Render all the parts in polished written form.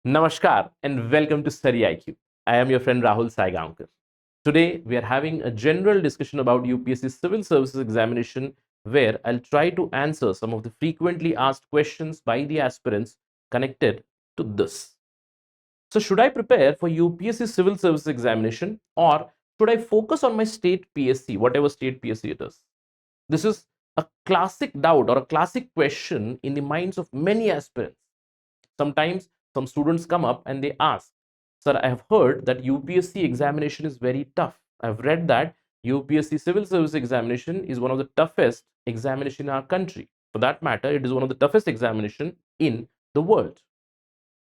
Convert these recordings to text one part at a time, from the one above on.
Namaskar and welcome to StudyIQ. I am your friend Rahul Saigaonker. Today we are having a general discussion about UPSC Civil Services Examination where I'll try to answer some of the frequently asked questions by the aspirants connected to this. So should I prepare for UPSC Civil Services Examination or should I focus on my state PSC, whatever state PSC it is? This is a classic doubt or a classic question in the minds of many aspirants. Sometimes some students come up and they ask, sir, I have heard that UPSC examination is very tough. I've read that UPSC Civil Service Examination is one of the toughest examination in our country. For that matter, it is one of the toughest examination in the world.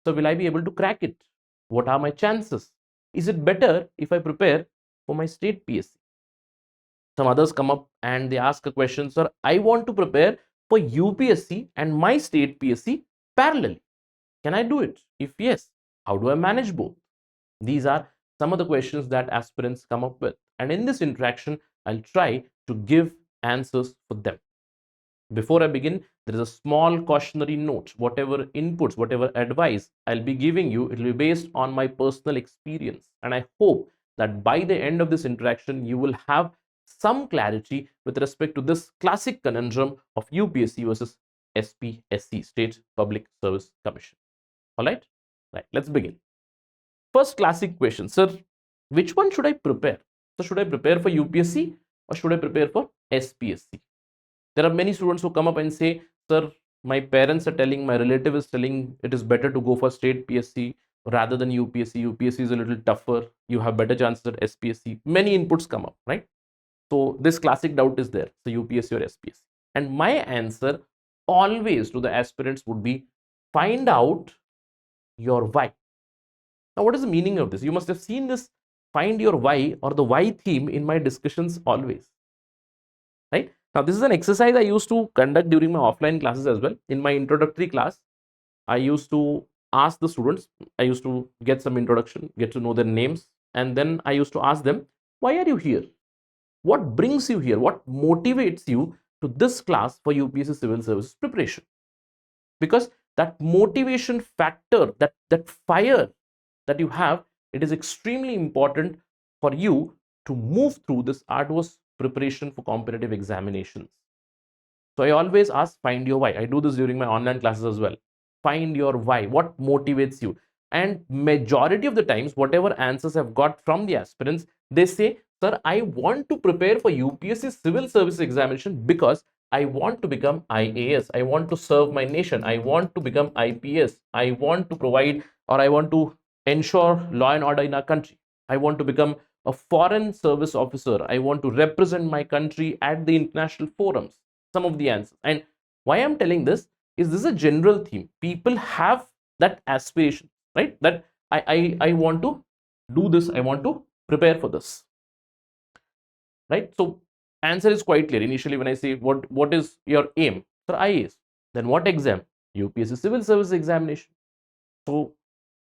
So will I be able to crack it? What are my chances? Is it better if I prepare for my state PSC? Some others come up and they ask a question, sir, I want to prepare for UPSC and my state PSC parallelly. Can I do it? If yes, how do I manage both? These are some of the questions that aspirants come up with. And in this interaction, I'll try to give answers for them. Before I begin, there is a small cautionary note. Whatever inputs, whatever advice I'll be giving you, it will be based on my personal experience. And I hope that by the end of this interaction, you will have some clarity with respect to this classic conundrum of UPSC versus SPSC, State Public Service Commission. All right, let's begin. First classic question, sir, which one should I prepare? So should I prepare for UPSC or should I prepare for SPSC? There are many students who come up and say, sir, my parents are telling, my relative is telling it is better to go for state PSC rather than UPSC. UPSC is a little tougher. You have better chances at SPSC. Many inputs come up, right? So this classic doubt is there. So UPSC or SPSC. And my answer always to the aspirants would be find out your why. Now, what is the meaning of this? You must have seen this find your why or the why theme in my discussions always, right? Now, this is an exercise I used to conduct during my offline classes as well. In my introductory class, I used to ask the students, I used to get some introduction, get to know their names, and then I used to ask them, why are you here? What brings you here? What motivates you to this class for UPSC Civil Services preparation? Because that motivation factor, that fire that you have, it is extremely important for you to move through this arduous preparation for competitive examinations. So I always ask, find your why. I do this during my online classes as well. Find your why. What motivates you? And majority of the times, whatever answers I've got from the aspirants, they say, sir, I want to prepare for UPSC Civil Service Examination because I want to become IAS. I want to serve my nation. I want to become IPS. I want to provide or I want to ensure law and order in our country. I want to become a foreign service officer. I want to represent my country at the international forums. Some of the answers. And why I'm telling this is a general theme. People have that aspiration, right? That I want to do this. I want to prepare for this, right? So answer is quite clear. Initially, when I say what is your aim? Sir, IAS. Then what exam? UPSC Civil Service Examination. So,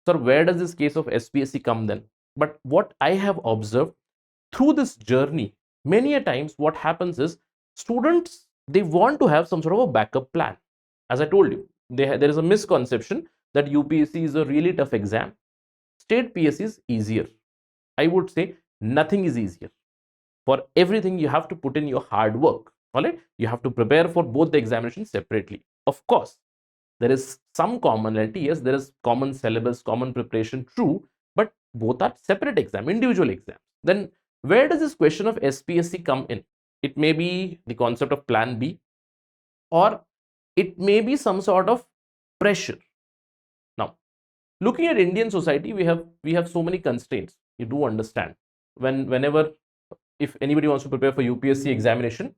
sir, where does this case of SPSC come then? But what I have observed through this journey, many a times what happens is students, they want to have some sort of a backup plan. As I told you, there is a misconception that UPSC is a really tough exam. State PSC is easier. I would say nothing is easier. For everything, you have to put in your hard work. All right, you have to prepare for both the examinations separately. Of course, there is some commonality. Yes, there is common syllabus, common preparation, true, but both are separate exam, individual exams. Then where does this question of SPSC come in? It may be the concept of plan B, or it may be some sort of pressure. Now, looking at Indian society, we have so many constraints. You do understand whenever if anybody wants to prepare for UPSC examination,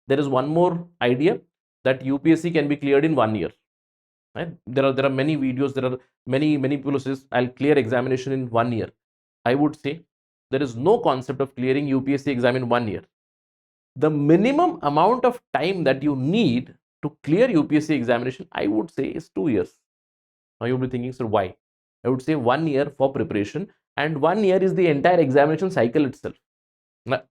there is one more idea that UPSC can be cleared in 1 year. Right? There are many videos. There are many people who says I'll clear examination in 1 year. I would say there is no concept of clearing UPSC exam in 1 year. The minimum amount of time that you need to clear UPSC examination, I would say, is 2 years. Now you'll be thinking, sir, why? I would say 1 year for preparation, and 1 year is the entire examination cycle itself. Now,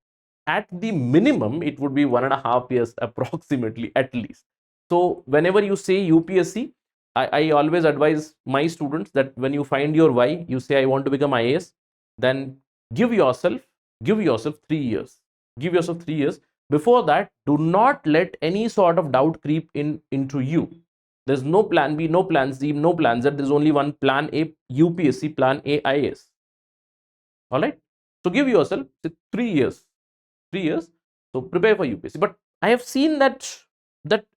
at the minimum, it would be 1.5 years approximately, at least. So whenever you say UPSC, I always advise my students that when you find your why, you say I want to become IAS, then give yourself 3 years. Give yourself 3 years. Before that, do not let any sort of doubt creep into you. There's no plan B, no plan C, no plan Z. There's only one plan A, UPSC, plan A, IAS. All right. So give yourself 3 years. 3 years. So prepare for UPSC. But I have seen that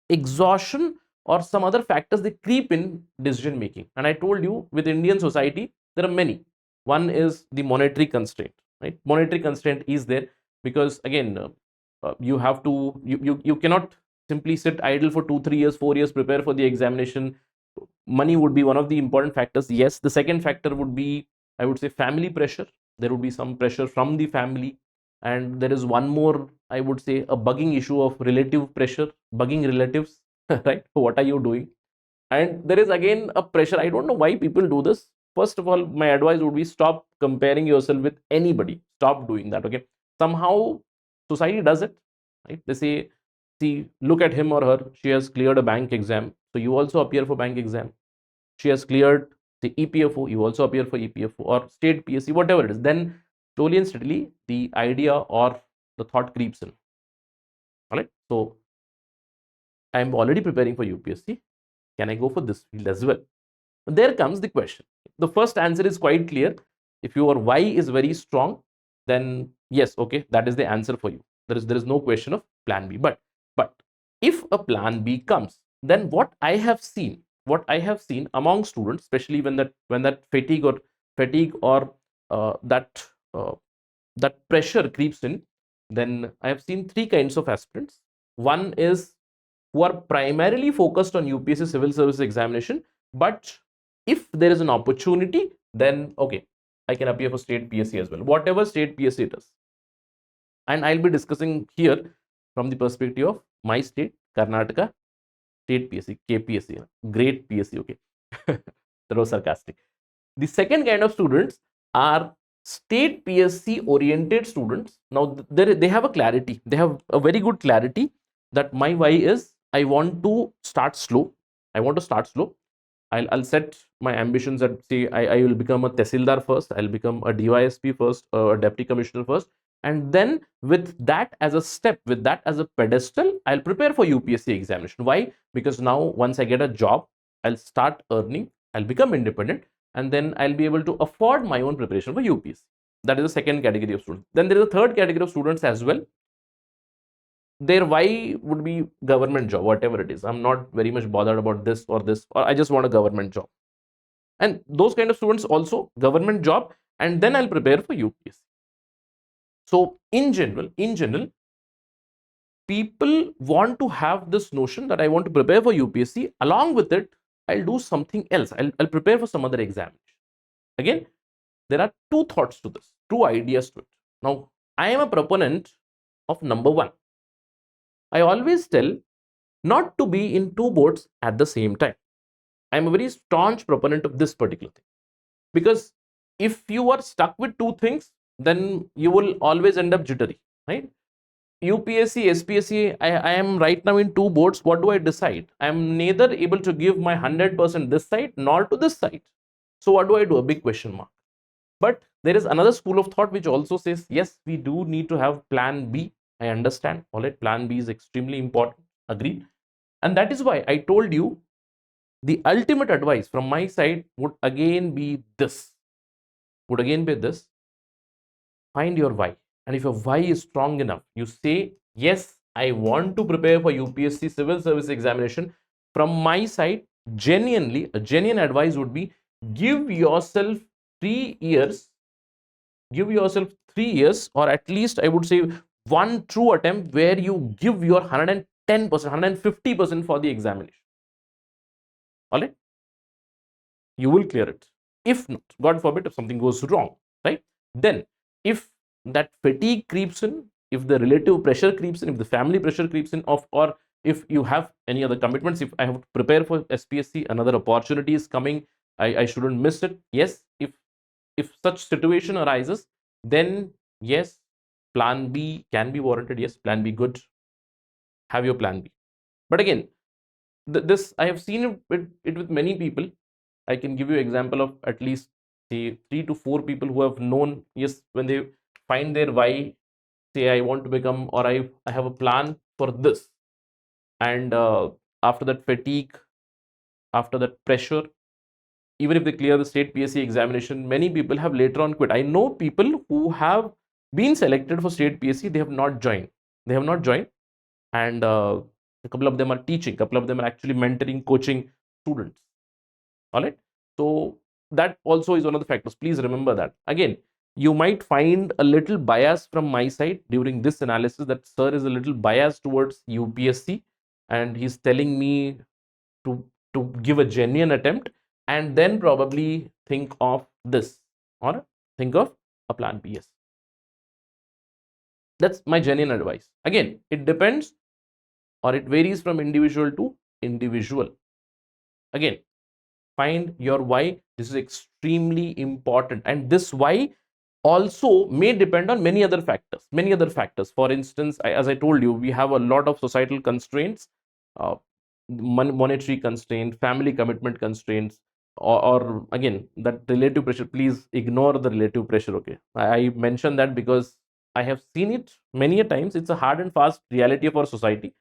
exhaustion or some other factors, they creep in decision making. And I told you, with Indian society, there are many. One is the monetary constraint, right? Monetary constraint is there because, again, you have to, you cannot simply sit idle for 2 3 years, 4 years, prepare for the examination. Money would be one of the important factors. Yes, the second factor would be, I would say, family pressure. There would be some pressure from the family, and there is one more, I would say, a bugging issue of relative pressure, bugging relatives. Right, what are you doing? And there is again a pressure. I don't know why people do this. First of all, my advice would be, stop comparing yourself with anybody. Stop doing that. Okay, somehow society does it, right? They say, see, look at him or her, she has cleared a bank exam, so you also appear for bank exam. She has cleared the EPFO, you also appear for EPFO, or state PSC, whatever it is. Then slowly and steadily the idea or the thought creeps in. All right, so I'm already preparing for UPSC. Can I go for this field as well? There comes the question. The first answer is quite clear. If your why is very strong, then yes, okay, that is the answer for you. There is no question of plan B. But if a plan B comes, then what I have seen among students, especially when that fatigue or that pressure creeps in, then I have seen three kinds of aspirants. One is who are primarily focused on UPSC civil service examination, but if there is an opportunity, then okay, I can appear for state PSC as well, whatever state PSC it is. And I'll be discussing here from the perspective of my state, Karnataka state PSC, KPSC, great PSC. Okay, that was sarcastic. The second kind of students are state PSC oriented students. Now they have a clarity, they have a very good clarity that my why is, I want to start slow. I'll set my ambitions at, say, I will become a Tehsildar first, I'll become a DYSP first, a Deputy Commissioner first, and then with that as a step, with that as a pedestal, I'll prepare for UPSC examination. Why? Because now once I get a job, I'll start earning, I'll become independent, and then I'll be able to afford my own preparation for UPSC. That is the second category of students. Then there is a third category of students as well. Their why would be government job, whatever it is. I'm not very much bothered about this, or I just want a government job. And those kind of students also, government job, and then I'll prepare for UPSC. So in general, people want to have this notion that I want to prepare for UPSC. Along with it, I'll do something else. I'll prepare for some other examination. Again, there are two thoughts to this, two ideas to it. Now, I am a proponent of number one. I always tell not to be in two boats at the same time. I'm a very staunch proponent of this particular thing. Because if you are stuck with two things, then you will always end up jittery, right? UPSC, SPSC, I am right now in two boats. What do I decide? I am neither able to give my 100% this side nor to this side. So what do I do? A big question mark. But there is another school of thought which also says, yes, we do need to have plan B. I understand. All right, plan B is extremely important. Agreed. And that is why I told you the ultimate advice from my side would again be this. Find your why. And if your why is strong enough, you say, yes, I want to prepare for UPSC civil service examination. From my side, genuinely, a genuine advice would be, give yourself 3 years. Give yourself 3 years, or at least I would say one true attempt where you give your 110%, 150% for the examination. All right, you will clear it. If not, God forbid, if something goes wrong, right, then if that fatigue creeps in, if the relative pressure creeps in, if the family pressure creeps in, or if you have any other commitments, if I have to prepare for SPSC, another opportunity is coming, I shouldn't miss it. Yes, if such situation arises, then yes, plan B can be warranted. Yes, plan B good. Have your plan B. But again, this I have seen it with many people. I can give you example of at least say 3 to 4 people who have known, yes, when they find their why, say I want to become, or I have a plan for this, and after that fatigue, after that pressure, even if they clear the state PSC examination, many people have later on quit. I know people who have been selected for state PSC, they have not joined. They have not joined, and a couple of them are teaching, a couple of them are actually mentoring, coaching students. All right. So that also is one of the factors. Please remember that. Again, you might find a little bias from my side during this analysis that sir is a little biased towards UPSC and he's telling me to give a genuine attempt and then probably think of this or think of a plan B. Yes. That's my genuine advice. Again, it depends or it varies from individual to individual. Again, find your why. This is extremely important, and this why also may depend on many other factors. For instance, as I told you, we have a lot of societal constraints, uh, monetary constraint, family commitment constraints, or again that relative pressure. Please ignore the relative pressure. Okay, I mention that because I have seen it many a times. It's a hard and fast reality of our society.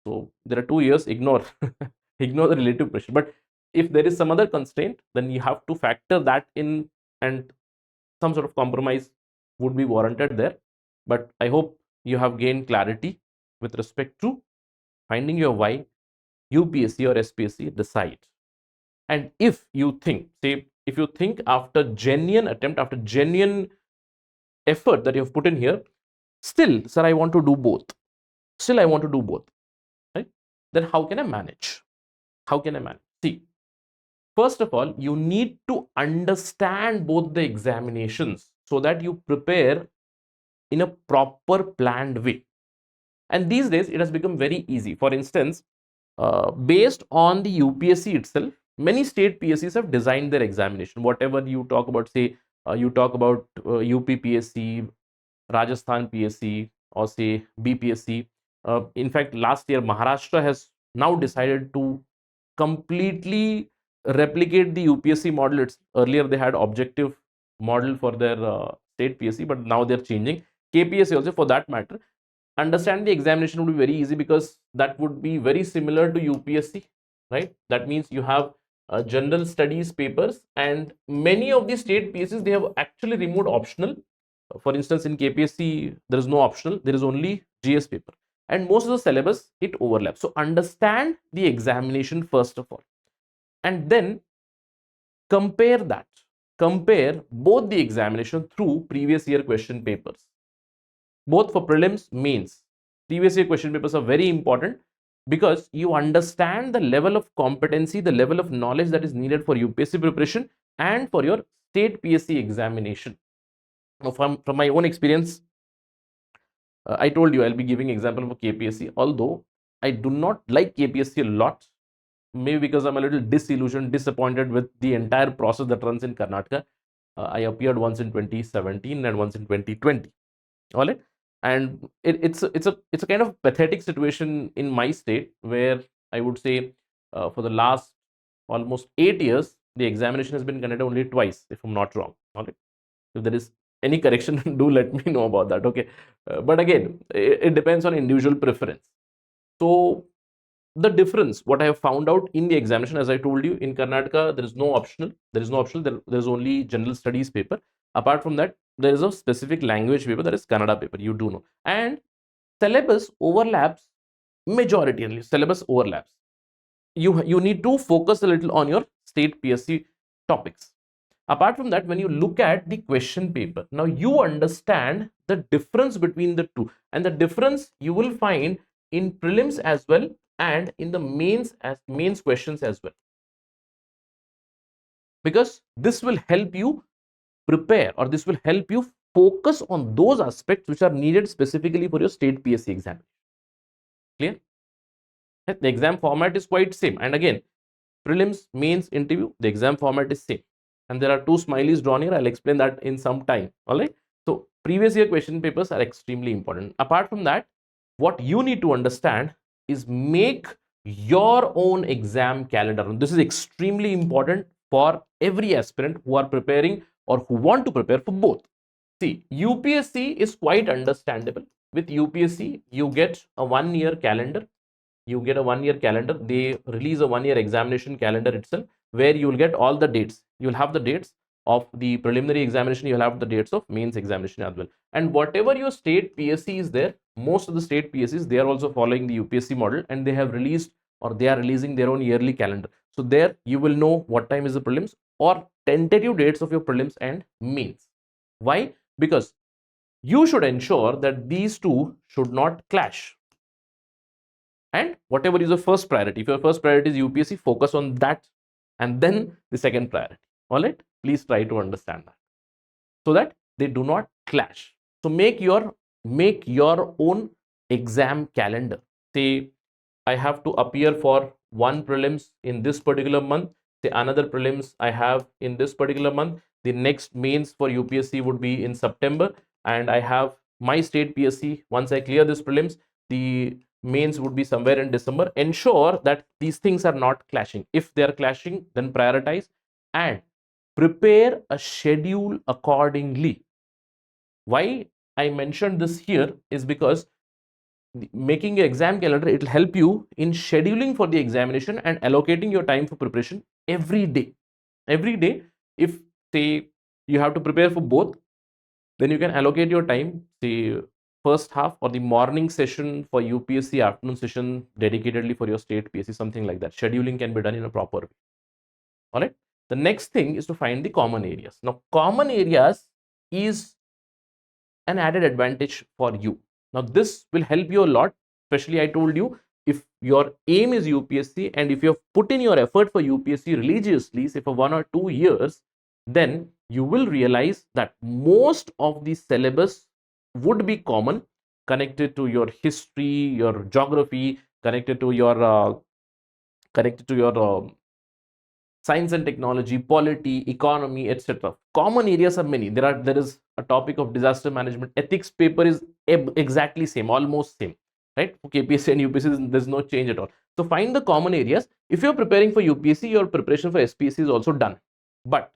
So there are 2 years, ignore ignore the relative pressure. But if there is some other constraint, then you have to factor that in, and some sort of compromise would be warranted there. But I hope you have gained clarity with respect to finding your why. UPSC or SPSC, decide. And if you think, say, if you think after genuine attempt, after genuine effort that you have put in here, still, sir, I want to do both. Still, I want to do both. Right? Then how can I manage? How can I manage? See, first of all, you need to understand both the examinations so that you prepare in a proper planned way. And these days, it has become very easy. For instance, based on the UPSC itself, many state PSCs have designed their examination. Whatever you talk about, say, you talk about UP PSC, Rajasthan PSC, or say BPSC. In fact, last year, Maharashtra has now decided to completely replicate the UPSC model. It's earlier they had objective model for their state PSC, but now they're changing. KPSC also, for that matter. Understand the examination would be very easy because that would be very similar to UPSC, right? That means you have general studies papers, and many of the state PSCs, they have actually removed optional. For instance, in KPSC, there is no optional, there is only GS paper. And most of the syllabus, it overlaps. So understand the examination first of all. And then compare that. Compare both the examination through previous year question papers. Both for prelims, mains. Previous year question papers are very important because you understand the level of competency, the level of knowledge that is needed for UPSC preparation and for your state PSC examination. Now, from my own experience, I told you I'll be giving example for KPSC, although I do not like KPSC a lot, maybe because I'm a little disillusioned, disappointed with the entire process that runs in Karnataka. I appeared once in 2017 and once in 2020. All right, and it's a kind of pathetic situation in my state where I would say for the last almost 8 years the examination has been conducted only twice, if I'm not wrong. All right, if there is any correction, do let me know about that. Okay, but again, it depends on individual preference. So the difference, what I have found out in the examination, as I told you, in Karnataka there is no optional, there is only general studies paper. Apart from that, there is a specific language paper, that is Kannada paper, you do know. And syllabus overlaps, majority syllabus overlaps. You need to focus a little on your state PSC topics. Apart from that, when you look at the question paper, now you understand the difference between the two, and the difference you will find in prelims as well and in the mains questions as well, because this will help you prepare, or this will help you focus on those aspects which are needed specifically for your state PSC exam. Clear? The exam format is quite same, and again, prelims, mains, interview, the exam format is same, and there are 2 smileys drawn here. I'll explain that in some time. All right, so previous year question papers are extremely important. Apart from that, what you need to understand is make your own exam calendar. And this is extremely important for every aspirant who are preparing or who want to prepare for both. See, UPSC is quite understandable. With UPSC, you get a 1-year calendar. They release a 1-year examination calendar itself, where you will get all the dates. You will have the dates of the preliminary examination, you will have the dates of mains examination as well. And whatever your state PSC is there, most of the state PSCs, they are also following the UPSC model, and they have released, or they are releasing their own yearly calendar. So there you will know what time is the prelims or tentative dates of your prelims and mains. Why? Because you should ensure that these two should not clash. And whatever is your first priority, if your first priority is UPSC, focus on that, and then the second priority. All right, please try to understand that, so that they do not clash. So make your own exam calendar. Say I have to appear for one prelims in this particular month, say another prelims I have in this particular month, the next mains for UPSC would be in September, and I have my state PSC. Once I clear this prelims, the mains would be somewhere in December. Ensure that these things are not clashing. If they are clashing, then prioritize and prepare a schedule accordingly. Why I mentioned this here is because making your exam calendar, it will help you in scheduling for the examination and allocating your time for preparation every day. If say you have to prepare for both, then you can allocate your time, say first half or the morning session for UPSC, afternoon session dedicatedly for your state PSC, something like that. Scheduling can be done in a proper way. All right, the next thing is to find the common areas. Now common areas is an added advantage for you. Now this will help you a lot, especially I told you, if your aim is UPSC and if you have put in your effort for UPSC religiously, say for 1 or 2 years, then you will realize that most of the syllabus would be common, connected to your history, your geography, connected to your science and technology, polity, economy, etc. Common areas are many. There is a topic of disaster management. Ethics paper is exactly same, almost same, right? For KPSC and UPSC, there's no change at all. So find the common areas. If you're preparing for UPSC, your preparation for SPSC is also done. But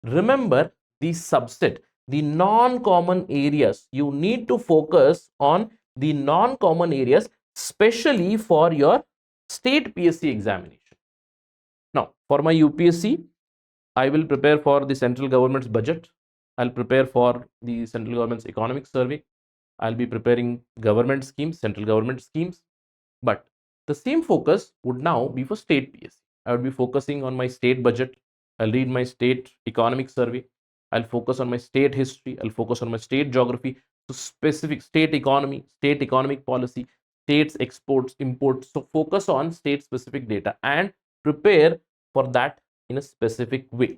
remember the subset, the non-common areas. You need to focus on the non-common areas, especially for your state PSC examination. Now, for my UPSC, I will prepare for the central government's budget. I'll prepare for the central government's economic survey. I'll be preparing government schemes, central government schemes. But the same focus would now be for state PSC. I would be focusing on my state budget. I'll read my state economic survey. I'll focus on my state history. I'll focus on my state geography. So specific state economy, state economic policy, states exports, imports. So focus on state specific data and prepare for that in a specific way.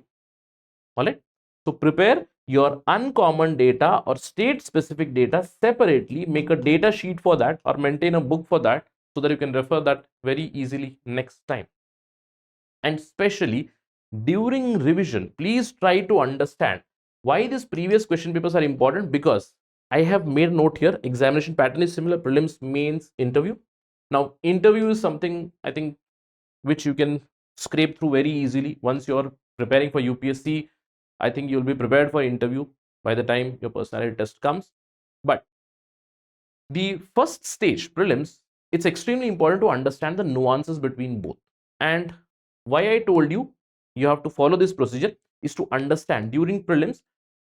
All right. So prepare your uncommon data or state specific data separately. Make a data sheet for that or maintain a book for that, so that you can refer that very easily next time. And especially during revision, please try to understand why these previous question papers are important, because I have made note here. Examination pattern is similar: prelims, mains, interview. Now interview is something I think which you can scrape through very easily. Once you're preparing for UPSC, I think you'll be prepared for interview by the time your personality test comes. But the first stage, prelims, it's extremely important to understand the nuances between both. And why I told you have to follow this procedure is to understand during prelims,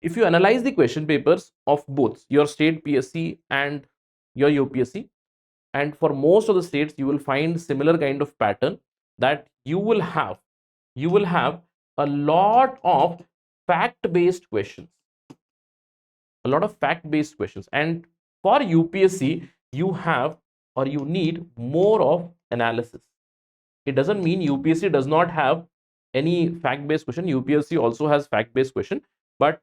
if you analyze the question papers of both your state PSC and your UPSC, and for most of the states you will find similar kind of pattern, that you will have a lot of fact-based questions, and for UPSC you have, or you need, more of analysis. It doesn't mean UPSC does not have any fact-based question. UPSC also has fact-based question, but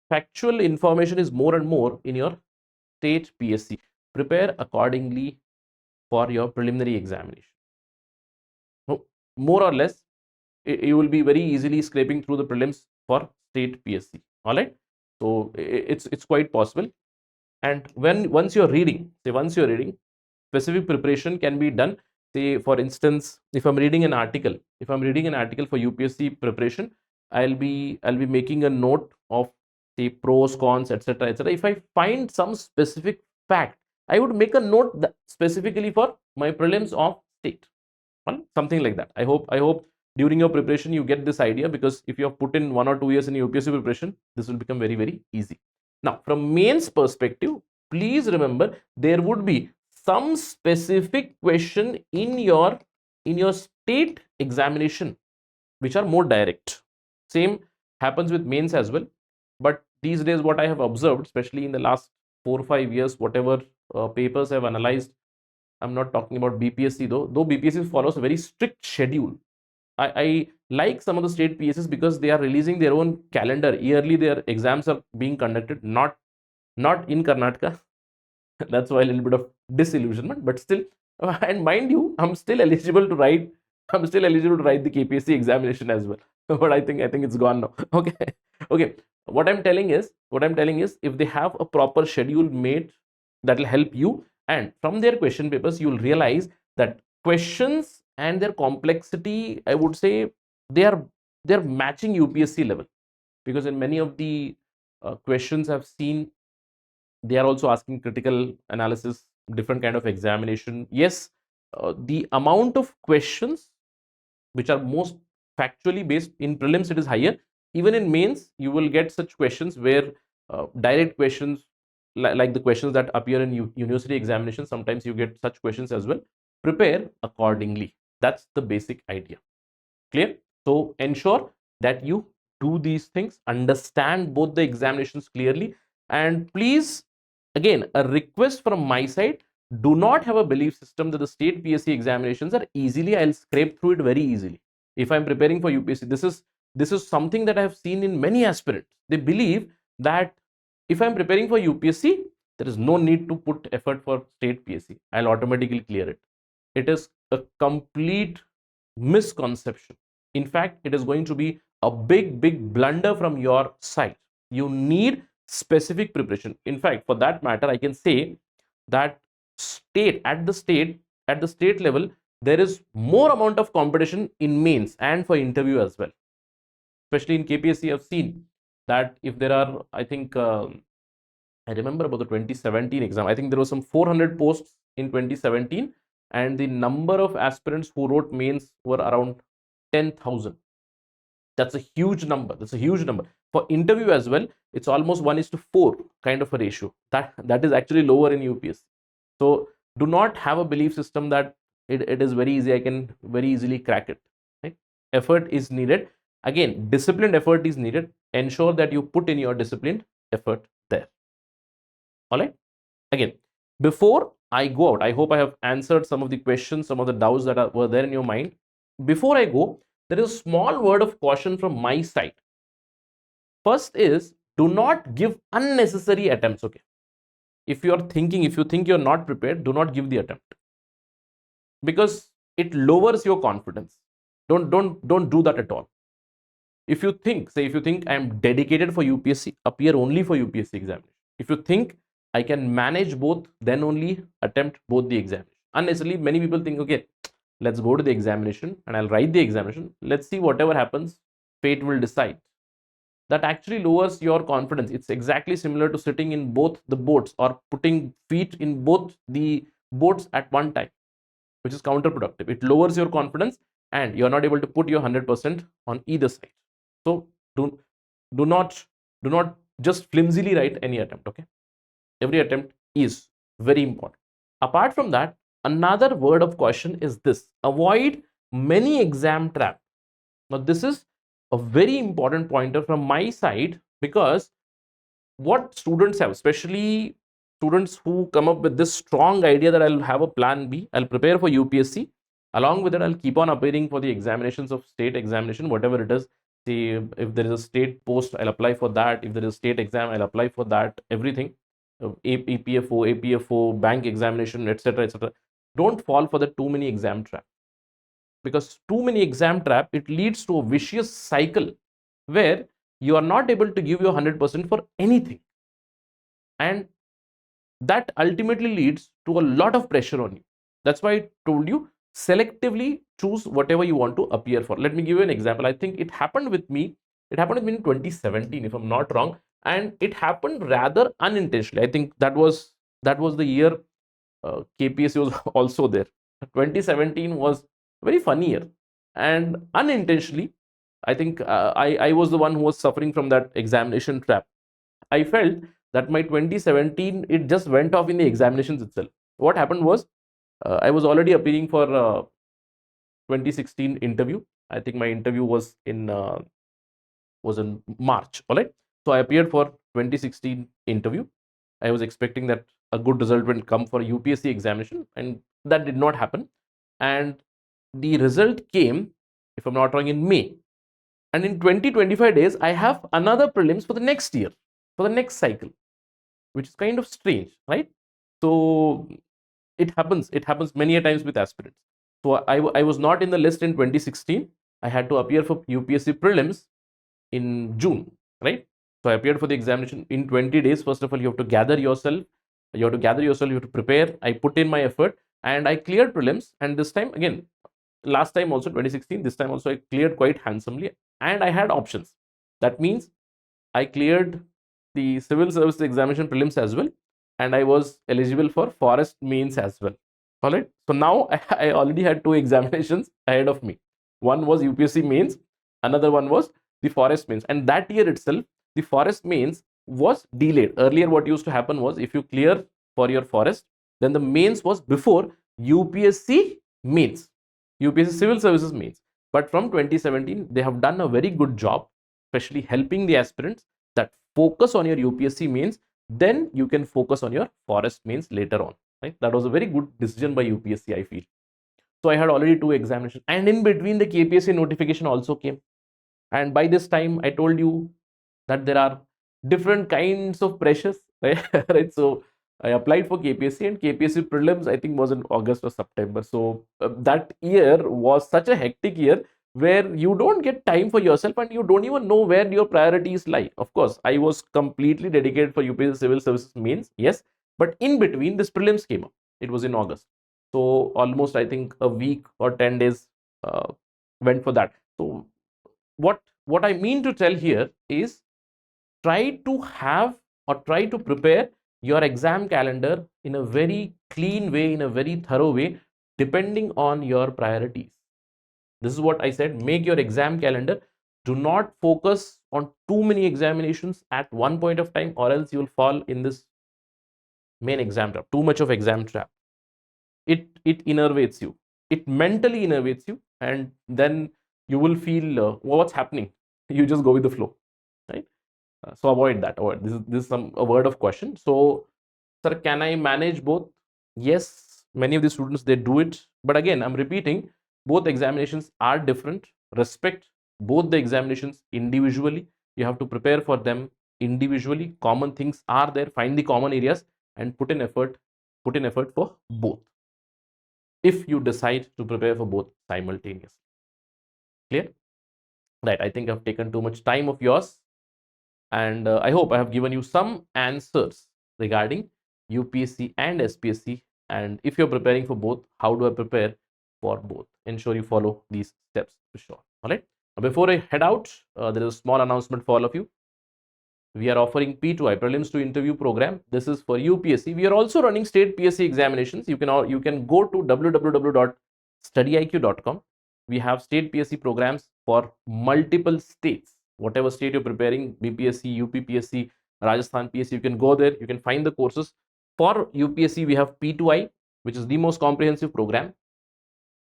factual information is more and more in your state PSC. Prepare accordingly for your preliminary examination. More or less, you will be very easily scraping through the prelims for state PSC. All right, so it's quite possible. And once you're reading, specific preparation can be done. Say, for instance, if I'm reading an article for UPSC preparation, I'll be making a note of the pros, cons, etc., etc. If I find some specific fact, I would make a note specifically for my prelims of state, something like that. I hope during your preparation you get this idea, because if you have put in 1 or 2 years in UPSC preparation, this will become very, very easy. Now, from mains perspective, please remember there would be some specific question in your state examination which are more direct. Same happens with mains as well. But these days, what I have observed, especially in the last 4 or 5 years, whatever papers I have analyzed, I'm not talking about BPSC though BPSC follows a very strict schedule. I like some of the state PSs because they are releasing their own calendar. Yearly, their exams are being conducted, not in Karnataka. That's why a little bit of disillusionment, but still, and mind you, I'm still eligible to write the KPSC examination as well. But I think it's gone now. Okay. What I'm telling is, if they have a proper schedule made, that will help you. And from their question papers, you'll realize that questions and their complexity, I would say, they're matching UPSC level, because in many of the questions I've seen, they are also asking critical analysis, different kind of examination. Yes, the amount of questions which are most factually based in prelims, it is higher. Even in mains, you will get such questions where direct questions, like the questions that appear in university examinations, sometimes you get such questions as well. Prepare accordingly. That's the basic idea. Clear? So ensure that you do these things, understand both the examinations clearly, and please, again, a request from my side, do not have a belief system that the state PSC examinations are easily, I'll scrape through it very easily. If I'm preparing for UPSC, this is something that I have seen in many aspirants. They believe that if I'm preparing for UPSC, there is no need to put effort for state PSC. I'll automatically clear it. It is a complete misconception. In fact, it is going to be a big blunder from your side. You need specific preparation. In fact, for that matter, I can say that at the state level, there is more amount of competition in mains and for interview as well. Especially in KPSC, I've seen that if there are, I think, I remember about the 2017 exam, I think there was some 400 posts in 2017, and the number of aspirants who wrote mains were around 10,000. That's a huge number. For interview as well, it's almost 1:4 kind of a ratio. That is actually lower in UPSC. So do not have a belief system that it is very easy, I can very easily crack it. Right? Effort is needed. Again, disciplined effort is needed. Ensure that you put in your disciplined effort there. All right. Again, before I go out, I hope I have answered some of the questions, some of the doubts that were there in your mind. Before I go, there is a small word of caution from my side. First is, do not give unnecessary attempts. Okay. If you think you're not prepared, do not give the attempt, because it lowers your confidence. Don't do that at all. If you think I am dedicated for UPSC, appear only for UPSC examination. If you think I can manage both, then only attempt both the examination. Unnecessarily, many people think, okay, let's go to the examination and I'll write the examination. Let's see, whatever happens, fate will decide. That actually lowers your confidence. It's exactly similar to sitting in both the boats or putting feet in both the boats at one time, which is counterproductive. It lowers your confidence and you're not able to put your 100% on either side. So do not just flimsily write any attempt. Okay, every attempt is very important. Apart from that, another word of caution is this: avoid many exam trap. Now this is a very important pointer from my side, because what students have, especially students who come up with this strong idea that I'll have a plan B, I'll prepare for UPSC, along with it I'll keep on appearing for the examinations of state examination, whatever it is. See, if there is a state post, I'll apply for that. If there is a state exam, I'll apply for that. Everything, APFO, bank examination, etc., etc. Don't fall for the too many exam trap, because too many exam trap, it leads to a vicious cycle where you are not able to give your 100% for anything. And that ultimately leads to a lot of pressure on you. That's why I told you, selectively choose whatever you want to appear for. Let me give you an example. I think it happened with me. It happened with me in 2017, if I'm not wrong, and it happened rather unintentionally. I think that was the year KPSC was also there. 2017 was a very funny year, and unintentionally, I think I was the one who was suffering from that examination trap. I felt that my 2017, it just went off in the examinations itself. What happened was, I was already appearing for 2016 interview. I think my interview was in March. All right, so I appeared for 2016 interview. I was expecting that a good result will come for UPSC examination, and that did not happen. And the result came, if I'm not wrong, in May. And in 20-25 days, I have another prelims for the next year, for the next cycle, which is kind of strange, right? So it happens many a times with aspirants. So I was not in the list in 2016. I had to appear for UPSC prelims in June, right? So I appeared for the examination in 20 days. First of all, you have to gather yourself. You have to prepare. I put in my effort and I cleared prelims. And this time, again, last time also 2016, this time also I cleared quite handsomely. And I had options. That means I cleared the civil service examination prelims as well. And I was eligible for forest mains as well. All right. So now I already had two examinations ahead of me. One was UPSC mains, another one was the forest mains. And that year itself, the forest mains was delayed. Earlier, what used to happen was, if you clear for your forest, then the mains was before UPSC mains, UPSC civil services mains. But from 2017, they have done a very good job, especially helping the aspirants that focus on your UPSC mains, then you can focus on your forest mains later on. Right? That was a very good decision by UPSC, I feel. So I had already two examinations, and in between, the KPSC notification also came. And by this time, I told you that there are different kinds of pressures, right? Right? So I applied for KPSC, and KPSC prelims, I think, was in August or September. So that year was such a hectic year where you don't get time for yourself and you don't even know where your priorities lie. Of course, I was completely dedicated for UPSC civil services mains, yes, but in between, this prelims came up. It was in August. So almost, I think, a week or 10 days went for that. So what I mean to tell here is, try to have or try to prepare your exam calendar in a very clean way, in a very thorough way, depending on your priorities. This is what I said: make your exam calendar. Do not focus on too many examinations at one point of time, or else you will fall in this main exam trap, too much of exam trap. It innervates you, it mentally innervates you, and then you will feel what's happening. You just go with the flow, right? So avoid that. Avoid this is a word of question. So, sir, can I manage both? Yes, many of the students, they do it, but again, I'm repeating, both examinations are different. Respect both the examinations individually. You have to prepare for them individually. Common things are there, find the common areas and put in effort for both, if you decide to prepare for both simultaneously. Clear? Right, I think I've taken too much time of yours, and I hope I have given you some answers regarding UPSC and SPSC. And if you're preparing for both, how do I prepare for both? Ensure you follow these steps for sure. All right. Before I head out, there is a small announcement for all of you. We are offering P2I, Prelims to Interview program. This is for UPSC. We are also running state PSC examinations. You can go to www.studyiq.com. We have state PSC programs for multiple states. Whatever state you're preparing, BPSC, UPPSC, Rajasthan PSC, you can go there. You can find the courses. For UPSC, we have P2I, which is the most comprehensive program.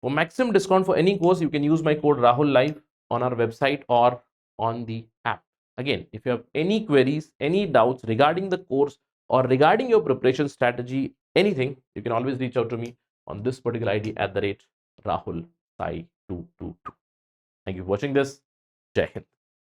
For maximum discount for any course, you can use my code Rahul Live on our website or on the app. Again, if you have any queries, any doubts regarding the course or regarding your preparation strategy, anything, you can always reach out to me on this particular ID @ Rahul Sai 222. Thank you for watching this. Jai Hind.